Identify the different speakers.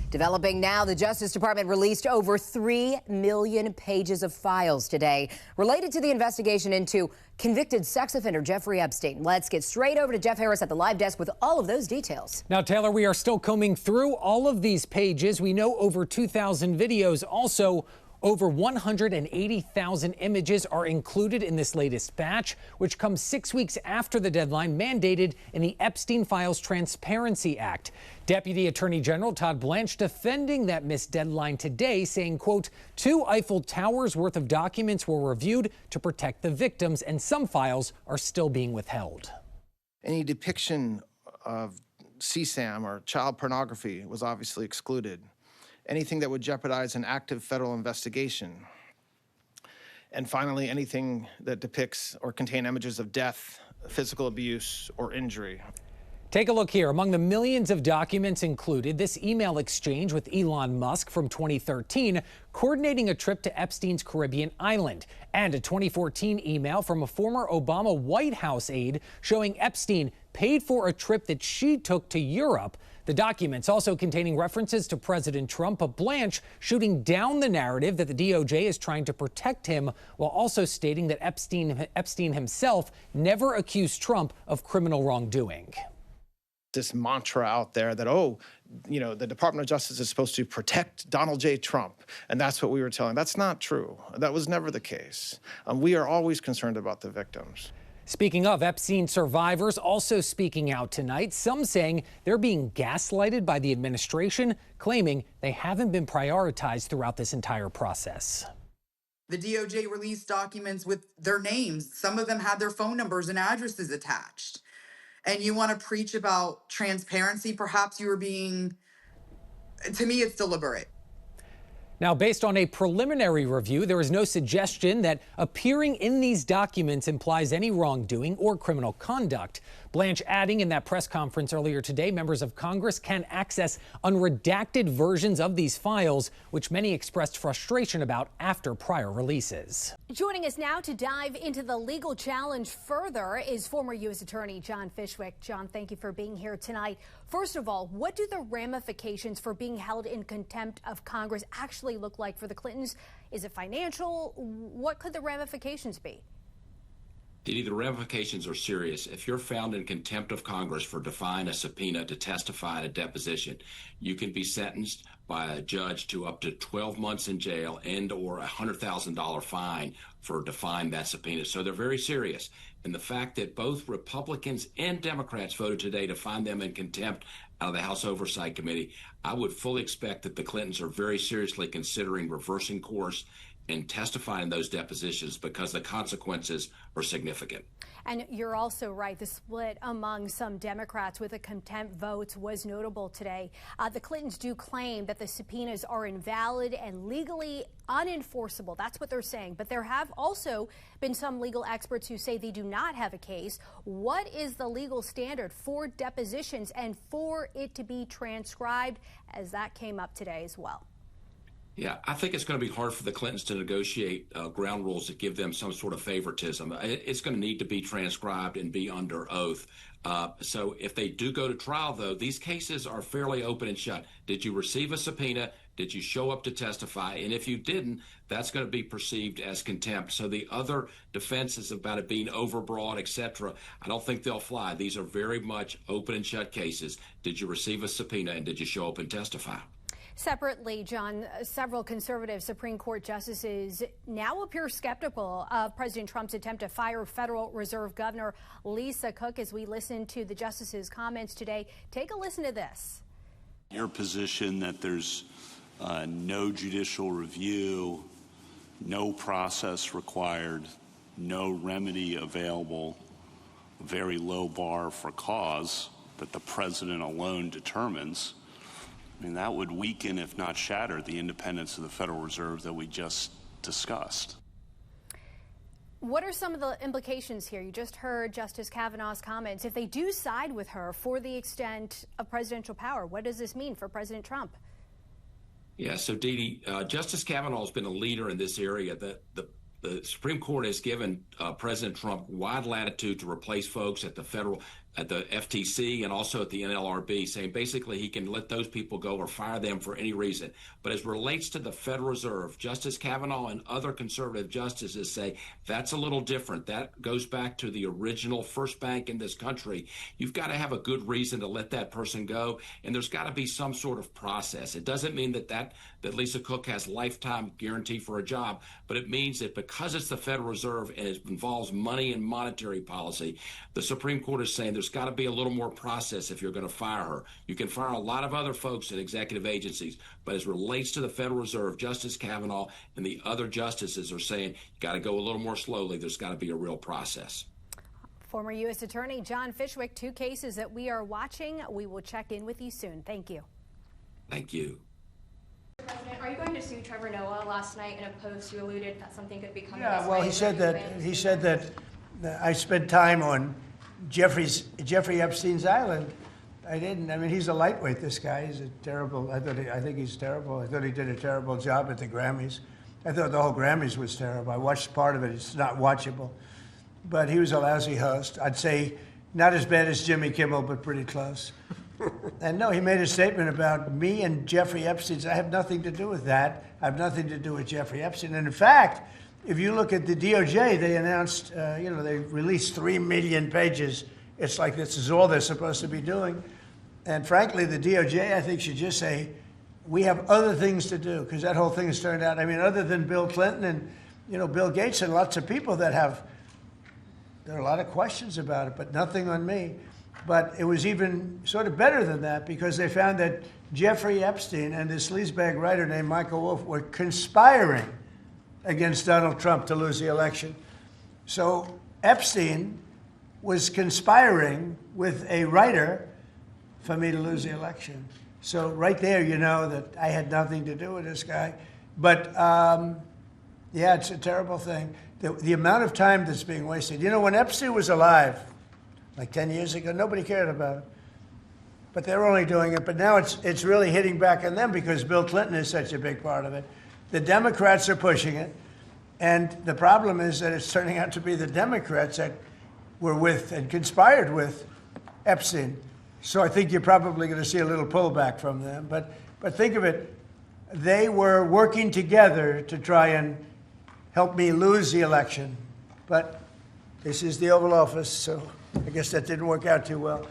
Speaker 1: Developing now, the Justice Department released over 3 million pages of files today related to the investigation into convicted sex offender Jeffrey Epstein. Let's get straight over to Jeff Harris at the live desk with all of those details.
Speaker 2: Now, Taylor, we are still combing through all of these pages. We know over 2,000 videos. Also, over 180,000 images are included in this latest batch, which comes 6 weeks after the deadline mandated in the Epstein Files Transparency Act. Deputy Attorney General Todd Blanche defending that missed deadline today, saying, quote, 2 Eiffel Towers worth of documents were reviewed to protect the victims, and some files are still being withheld.
Speaker 3: Any depiction of CSAM or child pornography was obviously excluded. Anything that would jeopardize an active federal investigation. And finally, anything that depicts or contain images of death, physical abuse, or injury.
Speaker 2: Take a look here. Among the millions of documents included, this email exchange with Elon Musk from 2013, coordinating a trip to Epstein's Caribbean island, and a 2014 email from a former Obama White House aide showing Epstein paid for a trip that she took to Europe. The documents also containing references to President Trump, but Blanche shooting down the narrative that the DOJ is trying to protect him, while also stating that Epstein himself never accused Trump of criminal wrongdoing.
Speaker 3: This mantra out there that, the Department of Justice is supposed to protect Donald J. Trump, and that's what we were telling. That's not true. That was never the case. We are always concerned about the victims.
Speaker 2: Speaking of Epstein survivors also speaking out tonight, some saying they're being gaslighted by the administration, claiming they haven't been prioritized throughout this entire process.
Speaker 4: The DOJ released documents with their names. Some of them had their phone numbers and addresses attached. And you want to preach about transparency? Perhaps you were being, to me, it's deliberate.
Speaker 2: Now, based on a preliminary review, there is no suggestion that appearing in these documents implies any wrongdoing or criminal conduct. Blanche adding in that press conference earlier today, members of Congress can access unredacted versions of these files, which many expressed frustration about after prior releases.
Speaker 5: Joining us now to dive into the legal challenge further is former U.S. Attorney John Fishwick. John, thank you for being here tonight. First of all, what do the ramifications for being held in contempt of Congress actually look like for the Clintons? Is it financial? What could the ramifications be?
Speaker 6: Didi, the ramifications are serious. If you're found in contempt of Congress for defying a subpoena to testify at a deposition, you can be sentenced by a judge to up to 12 months in jail and or a $100,000 fine for defying that subpoena. So they're very serious. And the fact that both Republicans and Democrats voted today to find them in contempt out of the House Oversight Committee, I would fully expect that the Clintons are very seriously considering reversing course and testifying in those depositions because the consequences are significant.
Speaker 5: And you're also right. The split among some Democrats with the contempt votes was notable today. The Clintons do claim that the subpoenas are invalid and legally unenforceable. That's what they're saying. But there have also been some legal experts who say they do not have a case. What is the legal standard for depositions and for it to be transcribed, as that came up today as well?
Speaker 6: Yeah, I think it's going to be hard for the Clintons to negotiate ground rules that give them some sort of favoritism. It's going to need to be transcribed and be under oath. So if they do go to trial, though, these cases are fairly open and shut. Did you receive a subpoena? Did you show up to testify? And if you didn't, that's going to be perceived as contempt. So the other defenses about it being overbroad, et cetera, I don't think they'll fly. These are very much open and shut cases. Did you receive a subpoena and did you show up and testify?
Speaker 5: Separately, John, several conservative Supreme Court justices now appear skeptical of President Trump's attempt to fire Federal Reserve Governor Lisa Cook. As we listen to the justices' comments today, take a listen to this.
Speaker 7: Your position that there's no judicial review, no process required, no remedy available, a very low bar for cause that the president alone determines. I mean, that would weaken, if not shatter, the independence of the Federal Reserve that we just discussed.
Speaker 5: What are some of the implications here? You just heard Justice Kavanaugh's comments. If they do side with her for the extent of presidential power, what does this mean for President Trump?
Speaker 6: Yeah, so Didi, Justice Kavanaugh has been a leader in this area. The Supreme Court has given President Trump wide latitude to replace folks at the federal at the FTC and also at the NLRB, saying basically he can let those people go or fire them for any reason. But as relates to the Federal Reserve, Justice Kavanaugh and other conservative justices say that's a little different. That goes back to the original first bank in this country. You've got to have a good reason to let that person go, and there's got to be some sort of process. It doesn't mean that Lisa Cook has lifetime guarantee for a job, but it means that because it's the Federal Reserve and it involves money and monetary policy, the Supreme Court is saying there's got to be a little more process if you're going to fire her. You can fire a lot of other folks at executive agencies, but as relates to the Federal Reserve, Justice Kavanaugh and the other justices are saying you got to go a little more slowly. There's got to be a real process.
Speaker 5: Former U.S. Attorney John Fishwick, 2 cases that we are watching. We will check in with you soon. Thank you.
Speaker 6: Thank you.
Speaker 8: Mr. President, are you going to sue Trevor Noah? Last night in a post, you alluded that something could be coming.
Speaker 9: Yeah, well, he said that I spent time on Jeffrey Epstein's island. I didn't. I mean, he's a lightweight, this guy. He's a terrible, I think he's terrible. I thought he did a terrible job at the Grammys. I thought the whole Grammys was terrible. I watched part of it. It's not watchable. But he was a lousy host. I'd say not as bad as Jimmy Kimmel, but pretty close. And no, he made a statement about me and Jeffrey Epstein. I have nothing to do with that. I have nothing to do with Jeffrey Epstein. And in fact, if you look at the DOJ, they announced, they released 3 million pages. It's like this is all they're supposed to be doing. And frankly, the DOJ, I think, should just say, we have other things to do, because that whole thing has turned out, I mean, other than Bill Clinton and, Bill Gates and lots of people that there are a lot of questions about it, but nothing on me. But it was even sort of better than that, because they found that Jeffrey Epstein and this sleazebag writer named Michael Wolff were conspiring against Donald Trump to lose the election. So Epstein was conspiring with a writer for me to lose the election. So right there, you know that I had nothing to do with this guy. But yeah, it's a terrible thing. The amount of time that's being wasted. When Epstein was alive, like 10 years ago, nobody cared about it. But they're only doing it. But now it's really hitting back on them because Bill Clinton is such a big part of it. The Democrats are pushing it. And the problem is that it's turning out to be the Democrats that were with and conspired with Epstein. So I think you're probably going to see a little pullback from them. But think of it. They were working together to try and help me lose the election. But this is the Oval Office, so I guess that didn't work out too well.